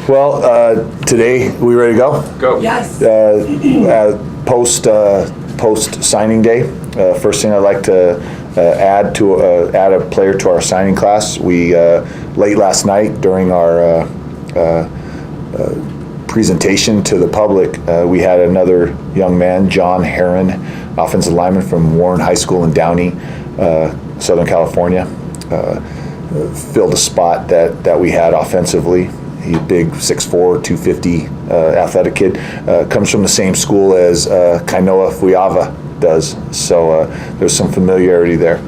Well, today, we ready to go? Go. Yes. Post signing day, first thing I'd like to add a player to our signing class. We late last night during our presentation to the public, we had another young man, John Herron, offensive lineman from Warren High School in Downey, Southern California, filled a spot that we had offensively. He's big, 6'4", 250 athletic kid. Comes from the same school as Kainoa Fuiava does, so there's some familiarity there.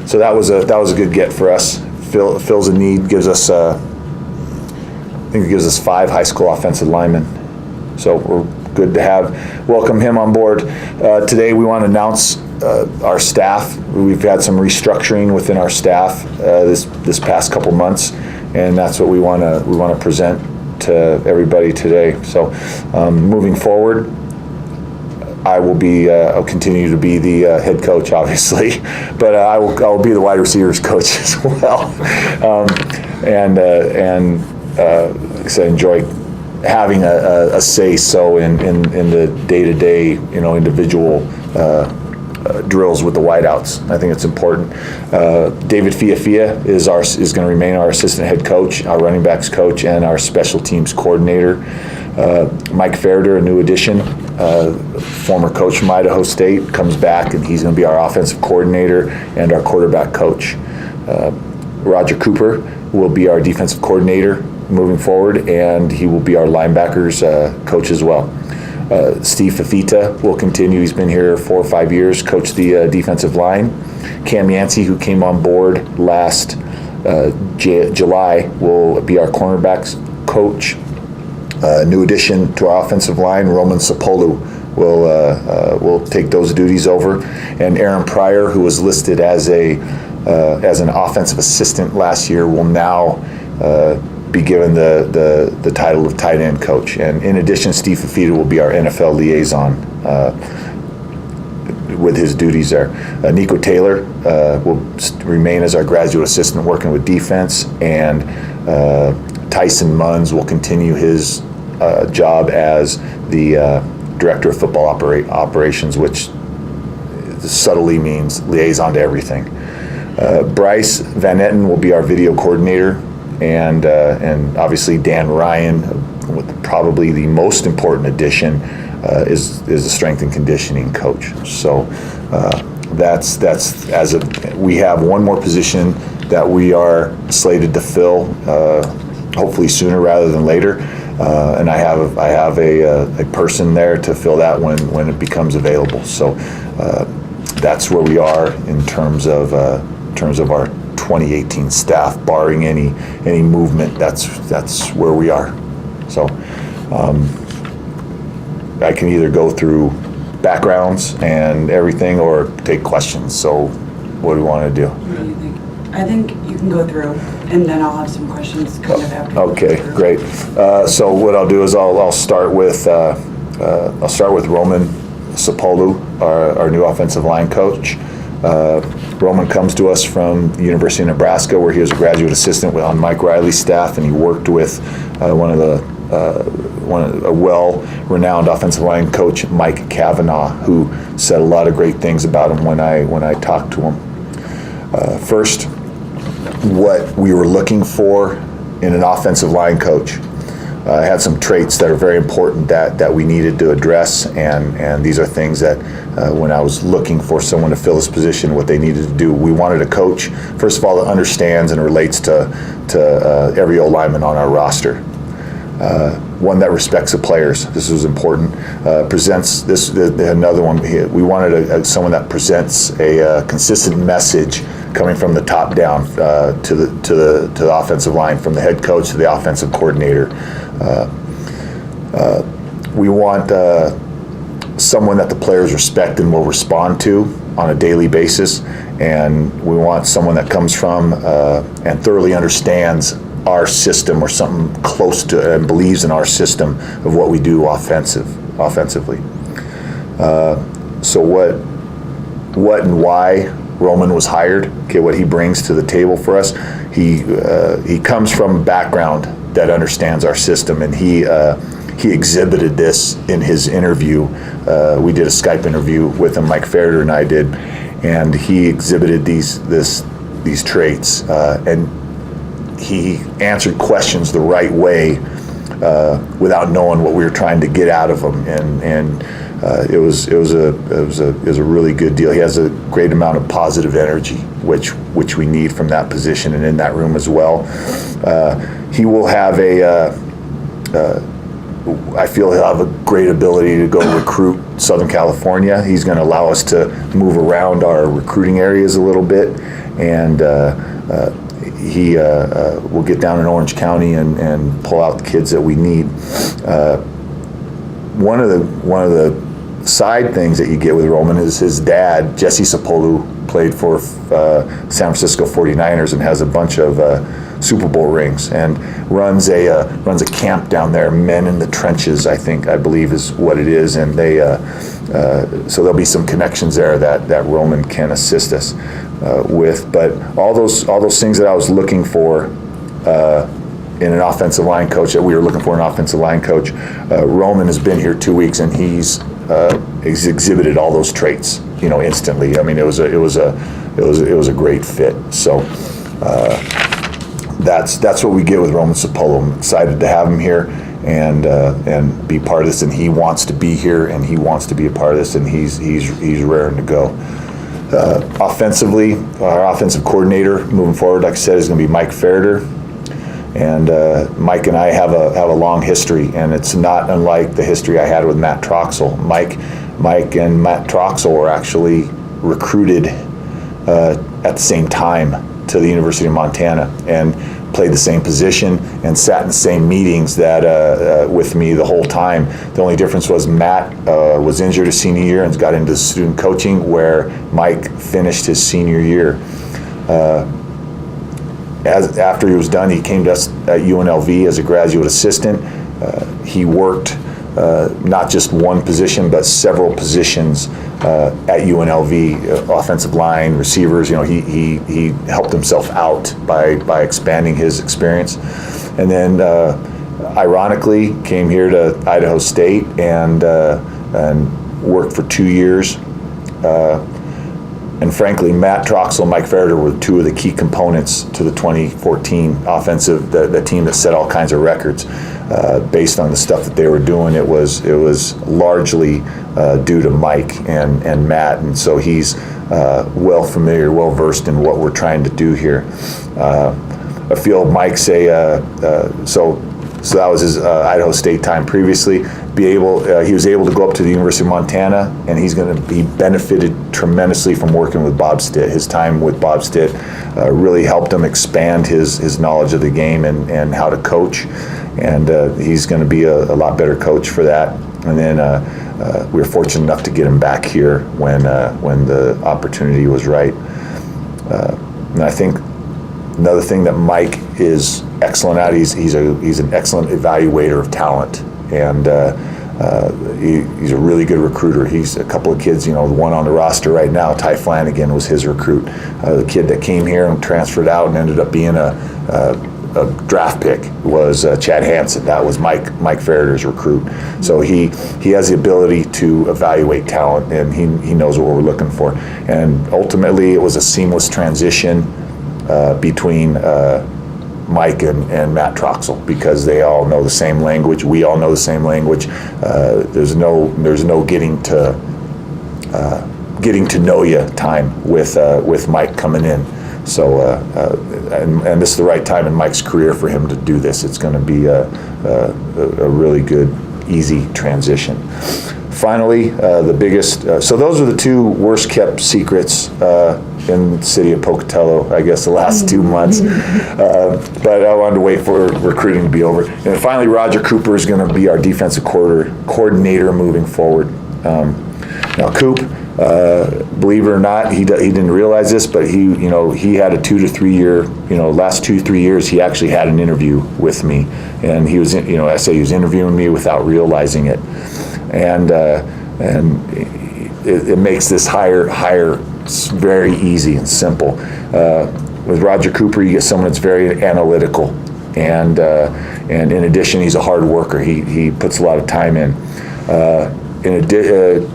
So that was a good get for us. Fills a need, gives us I think it gives us 5 high school offensive linemen. So we're good to welcome him on board. Today we want to announce our staff. We've had some restructuring within our staff this past couple months, and that's what we want to present to everybody today. So moving forward, I'll continue to be the head coach, obviously, but I will be the wide receivers coach as well. Like I said, enjoy having a say-so in the day-to-day, individual drills with the wideouts. I think it's important. David Fiafia is going to remain our assistant head coach, our running backs coach, and our special teams coordinator. Mike Ferder, a new addition, former coach from Idaho State, comes back, and he's going to be our offensive coordinator and our quarterback coach. Roger Cooper will be our defensive coordinator moving forward, and he will be our linebackers coach as well. Steve Fafita will continue. He's been here 4 or 5 years, coached the defensive line. Cam Yancey, who came on board last July, will be our cornerbacks coach. New addition to our offensive line, Roman Sapolu, will take those duties over. And Aaron Pryor, who was listed as an offensive assistant last year, will now be given the title of tight end coach. And in addition, Steve Fafita will be our NFL liaison with his duties there. Nico Taylor will remain as our graduate assistant working with defense, and Tyson Munns will continue his job as the director of football operations, which subtly means liaison to everything. Bryce Van Etten will be our video coordinator, and obviously Dan Ryan, probably the most important addition, is the strength and conditioning coach. So that's we have one more position that we are slated to fill, hopefully sooner rather than later, and I have a person there to fill that when it becomes available. So that's where we are in terms of our 2018 staff, barring any movement. That's where we are. So I can either go through backgrounds and everything, or take questions. So what do we want to do? What do you think? I think you can go through, and then I'll have some questions kind of after. Okay, great. So what I'll do is I'll start with Roman Sapolu, our new offensive line coach. Roman comes to us from the University of Nebraska, where he was a graduate assistant on Mike Riley's staff, and he worked with a well-renowned offensive line coach, Mike Kavanaugh, who said a lot of great things about him when I talked to him. First, what we were looking for in an offensive line coach. I had some traits that are very important that we needed to address, and these are things that when I was looking for someone to fill this position, what they needed to do. We wanted a coach, first of all, that understands and relates to every old lineman on our roster. One that respects the players. This was important. Presents this. Another one. We wanted someone that presents a consistent message coming from the top down to the offensive line, from the head coach to the offensive coordinator. We want someone that the players respect and will respond to on a daily basis, and we want someone that comes from and thoroughly understands our system, or something close to, and believes in our system of what we do offensively. So what and why Roman was hired, okay, what he brings to the table for us. He comes from a background that understands our system, and he exhibited this in his interview. We did a Skype interview with him, Mike Ferreter and I did, and he exhibited these traits, and he answered questions the right way without knowing what we were trying to get out of him, and it was a really good deal. He has a great amount of positive energy, which we need from that position and in that room as well. He will have I feel he'll have a great ability to go recruit Southern California. He's going to allow us to move around our recruiting areas a little bit, and he will get down in Orange County and pull out the kids that we need. One of the side things that you get with Roman is his dad, Jesse Sepolu, played for San Francisco 49ers and has a bunch of Super Bowl rings, and runs a camp down there, Men in the Trenches, I believe is what it is, and they so there'll be some connections there that Roman can assist us with. But all those things that I was looking for in an offensive line coach, that we were looking for an offensive line coach, Roman has been here 2 weeks, and he's exhibited all those traits, instantly. I mean, it was a great fit. So that's what we get with Roman Sepolu. I'm excited to have him here and be part of this, and he wants to be here, and he wants to be a part of this, and he's raring to go. Offensively, our offensive coordinator moving forward, like I said, is going to be Mike Ferreter. And Mike and I have a long history, and it's not unlike the history I had with Matt Troxel. Mike and Matt Troxel were actually recruited at the same time to the University of Montana, and played the same position and sat in the same meetings that with me the whole time. The only difference was Matt was injured his senior year and got into student coaching, where Mike finished his senior year. After he was done, he came to us at UNLV as a graduate assistant. He worked not just one position, but several positions at UNLV, offensive line, receivers. He helped himself out by expanding his experience. And then, ironically, came here to Idaho State and worked for 2 years. And frankly, Matt Troxel and Mike Ferreter were two of the key components to the 2014 offensive, the team that set all kinds of records. Based on the stuff that they were doing, it was largely due to Mike and Matt, and so he's well versed in what we're trying to do here. I feel Mike's so that was his Idaho State time previously. He was able to go up to the University of Montana, and he benefited tremendously from working with Bob Stitt. His time with Bob Stitt really helped him expand his knowledge of the game and how to coach, and he's going to be a lot better coach for that. And then we were fortunate enough to get him back here when the opportunity was right. And I think another thing that Mike is excellent at, he's an excellent evaluator of talent, and he's a really good recruiter. He's a couple of kids, the one on the roster right now, Ty Flanagan, was his recruit. The kid that came here and transferred out and ended up being a draft pick was Chad Hansen. That was Mike Ferreter's recruit. So he has the ability to evaluate talent, and he knows what we're looking for. And ultimately, it was a seamless transition between Mike and Matt Troxel, because they all know the same language. We all know the same language. There's no getting to know you time with Mike coming in. So and this is the right time in Mike's career for him to do this. It's going to be a really good, easy transition. Finally, the biggest. So those are the two worst kept secrets in the city of Pocatello, I guess, the last 2 months. But I wanted to wait for recruiting to be over. And finally, Roger Cooper is going to be our defensive coordinator moving forward. Now, Coop, believe it or not, he didn't realize this, but he had a 2 to 3 year, last 2-3 years, he actually had an interview with me, and he was, I say he was interviewing me without realizing it, and it makes this hire It's very easy and simple. With Roger Cooper, you get someone that's very analytical, and in addition, he's a hard worker. He puts a lot of time in.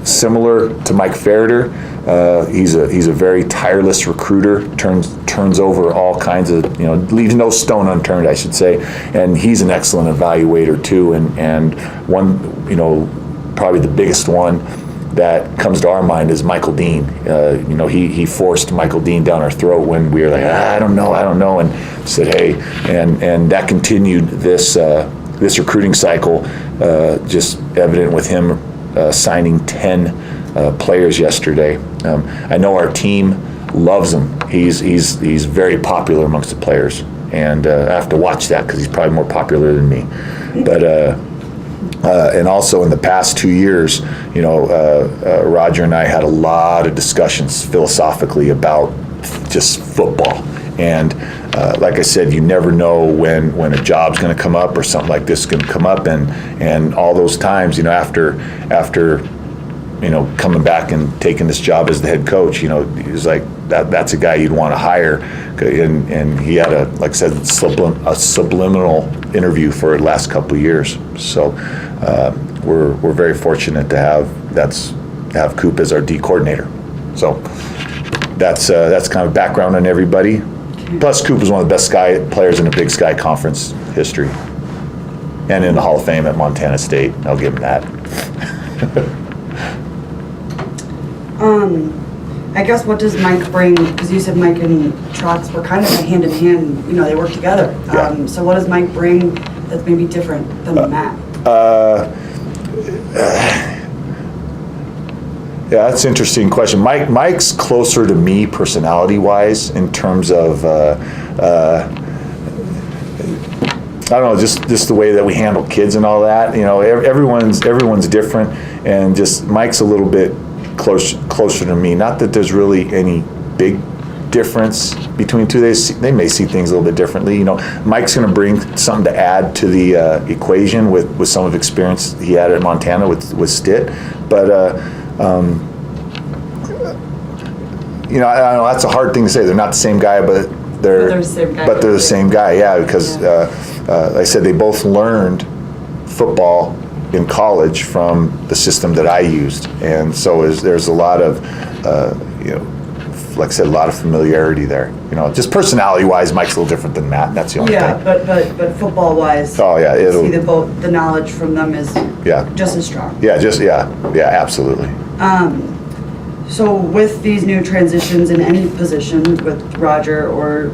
Similar to Mike Ferreter, he's a very tireless recruiter. Turns over all kinds of, leaves no stone unturned, I should say. And he's an excellent evaluator too. And one, probably the biggest one that comes to our mind is Michael Dean. He forced Michael Dean down our throat when we were like, I don't know, and said, hey, and that continued this recruiting cycle, just evident with him signing 10 players yesterday. I know our team loves him. He's very popular amongst the players, and I have to watch that because he's probably more popular than me. But and also in the past 2 years, Roger and I had a lot of discussions philosophically about just football. And like I said, you never know when a job's going to come up or something like this is going to come up, and all those times, after coming back and taking this job as the head coach, he's like that's a guy you'd want to hire, and he had a subliminal interview for the last couple of years. So we're very fortunate to have Coop as our D coordinator. So that's kind of background on everybody. Plus, Coop was one of the best players in the Big Sky Conference history, and in the Hall of Fame at Montana State. I'll give him that. I guess what does Mike bring? Because you said Mike and Trotz were kind of hand in hand. They work together. Yeah. So what does Mike bring that's maybe different than Matt? Yeah, that's an interesting question. Mike's closer to me personality-wise in terms of, I don't know, just the way that we handle kids and all that. Everyone's different, and just Mike's a little bit closer to me. Not that there's really any big difference between the two. They may see things a little bit differently. Mike's going to bring something to add to the equation with some of the experience he had at Montana with Stitt, but. I don't know, that's a hard thing to say. They're not the same guy, but they're the same guy. Yeah, because like I said, they both learned football in college from the system that I used, and so there's a lot of like I said, a lot of familiarity there. Just personality-wise, Mike's a little different than Matt. That's the only thing. Yeah, but football-wise, oh yeah, see the knowledge from them is just as strong. Yeah, absolutely. So with these new transitions in any position with Roger or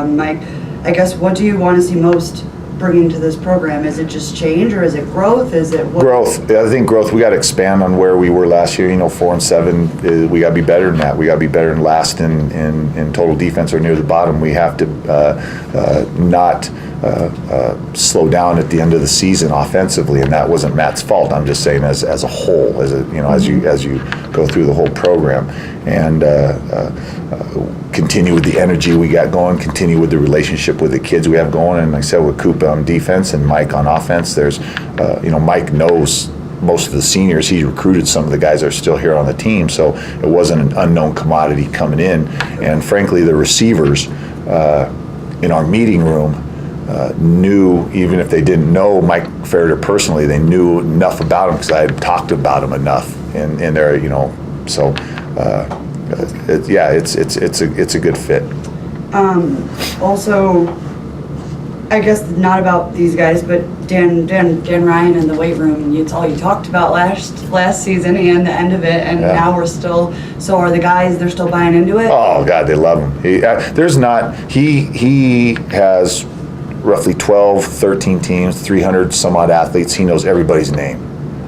Mike, I guess what do you want to see most bringing to this program? Is it just change, or is it growth? Is it what? Growth? I think growth. We got to expand on where we were last year. 4-7. We got to be better than that. We got to be better than last in total defense or near the bottom. We have to not slow down at the end of the season offensively, and that wasn't Matt's fault. I'm just saying as a whole, as you go through the whole program, and continue with the energy we got going, continue with the relationship with the kids we have going, and like I said, with Coop on defense and Mike on offense, there's Mike knows most of the seniors. He recruited some of the guys that are still here on the team, so it wasn't an unknown commodity coming in. And frankly, the receivers in our meeting room knew, even if they didn't know Mike Ferreter personally, they knew enough about him because I had talked about him enough, and they're so it's a good fit. Also, I guess not about these guys, but Dan Ryan in the weight room. It's all you talked about last season and the end of it, and now we're still. So are the guys? They're still buying into it? Oh God, they love him. He has roughly 12, 13 teams, 300 some odd athletes. He knows everybody's name.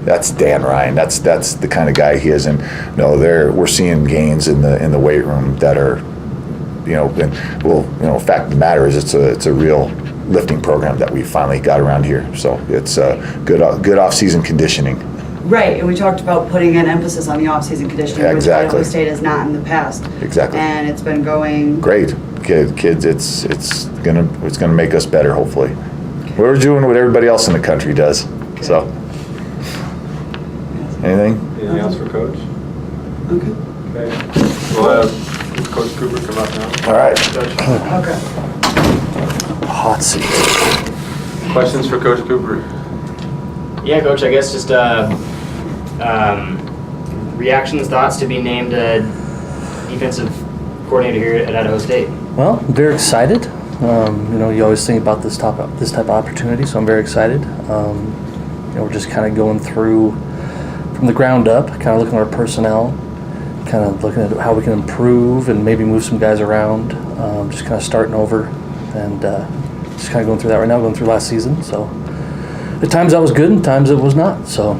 That's Dan Ryan. That's the kind of guy he is. And we're seeing gains in the weight room that are, fact of the matter is it's a real lifting program that we finally got around here. So it's good off-season conditioning. Right, and we talked about putting an emphasis on the off-season conditioning, which Idaho State has not in the past. Exactly. And it's been going great. Kids, it's gonna make us better, hopefully. Okay. We're doing what everybody else in the country does. Okay. So, anything else for Coach? Okay. We'll have Coach Cooper come up now. All right. Okay. Hot seat. Questions for Coach Cooper? Yeah, Coach, I guess just reactions, thoughts to be named defensive coordinator here at Idaho State. Well, I'm very excited. You always think about this type of opportunity, so I'm very excited. We're just kind of going through from the ground up, kind of looking at our personnel, kind of looking at how we can improve and maybe move some guys around, just kind of starting over and just kind of going through that right now, going through last season. So at times that was good and times it was not. So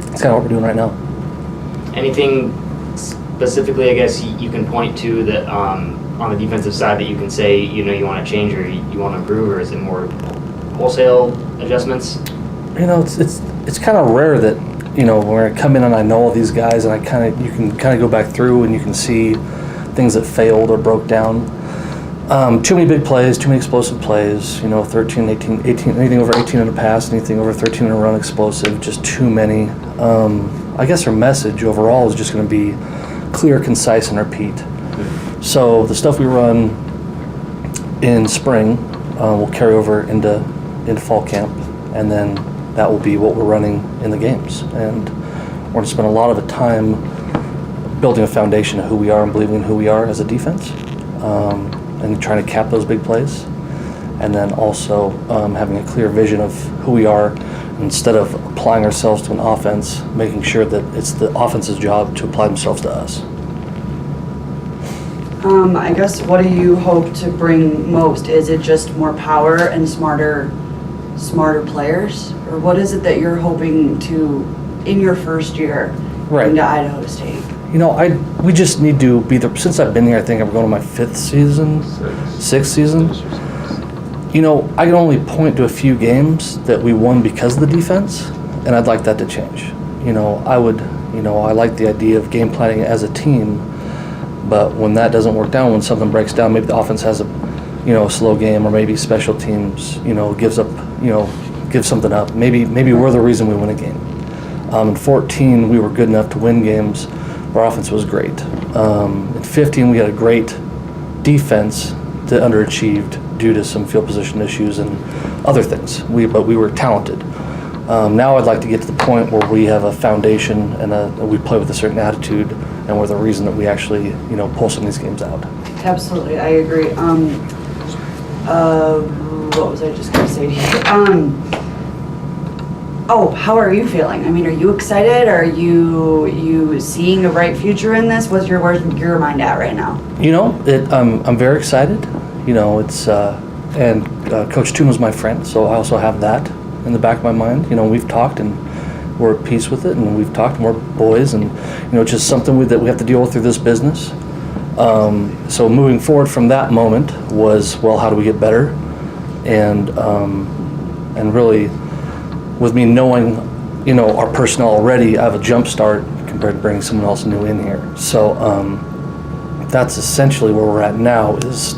that's kind of what we're doing right now. Anything specifically, I guess, you can point to that on the defensive side that you can say, you want to change or you want to improve, or is it more wholesale adjustments? It's kind of rare that, when I come in and I know all these guys and you can kind of go back through and you can see things that failed or broke down. Too many big plays, too many explosive plays, 13, 18, anything over 18 in a pass, anything over 13 in a run explosive, just too many. I guess our message overall is just going to be clear, concise, and repeat. So the stuff we run in spring will carry over into fall camp, and then that will be what we're running in the games. And we're going to spend a lot of the time building a foundation of who we are and believing in who we are as a defense, and trying to cap those big plays. And then also having a clear vision of who we are, instead of applying ourselves to an offense, making sure that it's the offense's job to apply themselves to us. I guess, what do you hope to bring most? Is it just more power and smarter players? Or what is it that you're hoping to, in your first year, bring to Idaho State? We just need to be there. Since I've been here, I think I'm going to my sixth season. I can only point to a few games that we won because of the defense, and I'd like that to change. I like the idea of game planning as a team, but when that doesn't work down, when something breaks down, maybe the offense has a slow game, or maybe special teams, gives something up. Maybe we're the reason we win a game. In 14, we were good enough to win games. Our offense was great. In 15, we had a great defense that underachieved due to some field position issues and other things. But we were talented. Now I'd like to get to the point where we have a foundation and we play with a certain attitude, and we're the reason that we actually pull some of these games out. Absolutely, I agree. What was I just going to say to you? How are you feeling? Are you excited? Are you seeing a bright future in this? Where's your mind at right now? I'm very excited. And Coach Toon was my friend, so I also have that in the back of my mind. We've talked and we're at peace with it, and we've talked and we're boys, and it's just something that we have to deal with through this business. So moving forward from that moment was, well, how do we get better? And really, with me knowing, our personnel already, I have a jump start compared to bringing someone else new in here. So that's essentially where we're at now, is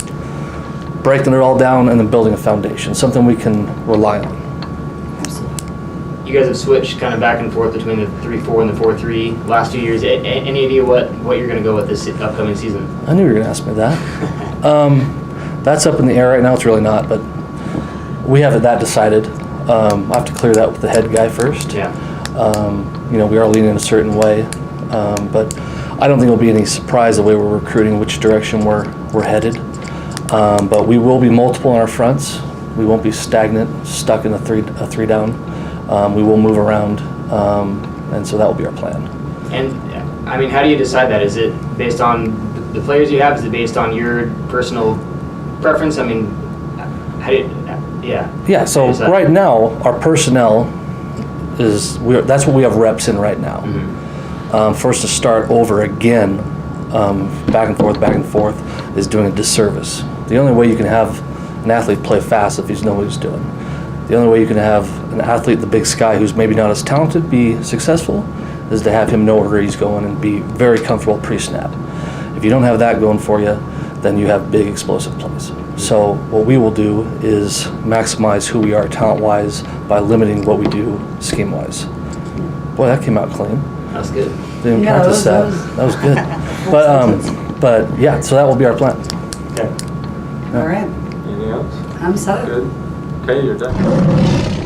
breaking it all down and then building a foundation, something we can rely on. You guys have switched kind of back and forth between the 3-4 and the 4-3 last 2 years. Any idea what you're going to go with this upcoming season? I knew you were going to ask me that. That's up in the air right now. It's really not, but we have that decided. I have to clear that with the head guy first. Yeah. We are leaning a certain way, but I don't think it'll be any surprise the way we're recruiting, which direction we're headed. But we will be multiple in our fronts. We won't be stagnant, stuck in a three down. We will move around, and so that will be our plan. And how do you decide that? Is it based on the players you have? Is it based on your personal preference? How do you? Yeah. So right now, our personnel that's what we have reps in right now. Mm-hmm. For us to start over again, back and forth, is doing a disservice. The only way you can have an athlete play fast if he knows what he's doing. The only way you can have an athlete in the big sky who's maybe not as talented be successful is to have him know where he's going and be very comfortable pre-snap. If you don't have that going for you, then you have big explosive plays. So what we will do is maximize who we are talent-wise by limiting what we do scheme-wise. Boy, that came out clean. That's good. Didn't practice that. That was good. But But yeah, so that will be our plan. Okay. All right, Anything else? I'm set. Good. Okay, you're done.